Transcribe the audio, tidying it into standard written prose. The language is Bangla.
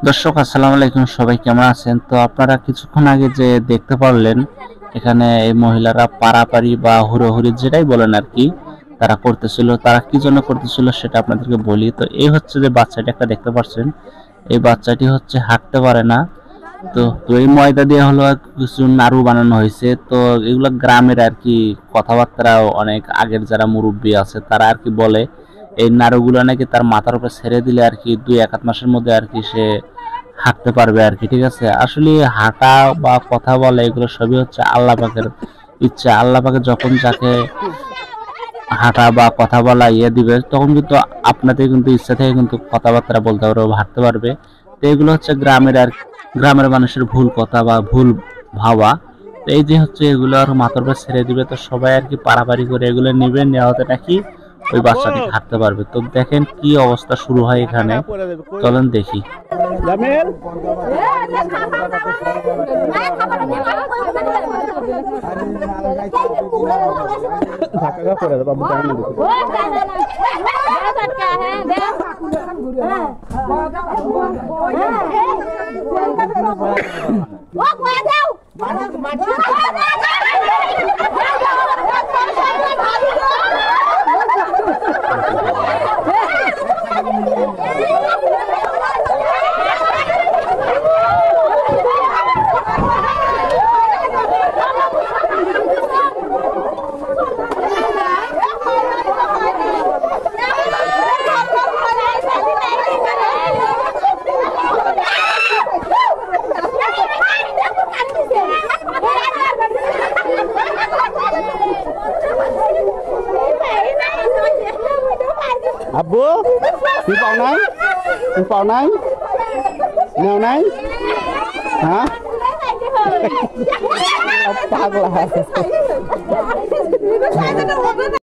দর্শক আসসালামু আলাইকুম, সবাই কেমন আছেন? তো আপনারা কিছুক্ষণ আগে যে দেখতে পারলেন এখানে এই মহিলারা পারাপারি বা হুড়োহুড়ি যেটাই বলেন আর কি তারা করতেছিল। তারা কি জন্য করতেছিল সেটা আপনাদেরকে বলি। তো এই হচ্ছে যে বাচ্চাটি একটা দেখতে পাচ্ছেন, এই বাচ্চাটি হচ্ছে হাঁটতে পারে না। তো এই ময়দা দিয়ে হলো কিছু নাড়ু বানানো হয়েছে। তো এগুলো গ্রামের আর কি কথাবার্তা, অনেক আগের যারা মুরব্বী আছে তারা আর কি বলে এই নাড়ুগুলো নাকি তার মাথার উপরে ছেড়ে দিলে আর কি 2-1 মাসের মধ্যে আর কি সে হাঁটতে পারবে আর কি। ঠিক আছে, আসলে হাঁটা বা কথা বলা এগুলো সবই হচ্ছে আল্লাহ পাকের ইচ্ছা। আল্লাহ পাকে যখন যাকে হাঁটা বা কথা বলা দিবে তখন কিন্তু আপনাদের কিন্তু ইচ্ছা থেকে কিন্তু কথাবার্তা বলতে পারবে বা হাঁটতে পারবে। তো এগুলো হচ্ছে গ্রামের মানুষের ভুল কথা বা ভুল ভাবা। তো এই যে হচ্ছে এগুলো আর মাথার উপর ছেড়ে দিবে, তো সবাই আর কি পারাপারি করে এগুলো নিবে, নেওয়াতে নাকি ওই বাচ্চাটি হাঁটতে পারবে। তো দেখেন কি অবস্থা শুরু হয় এখানে, চলেন দেখি। আব্বু তুই পাও নাই, তুই পাও নাই, নেও নাই, হ্যাঁ পাগলা।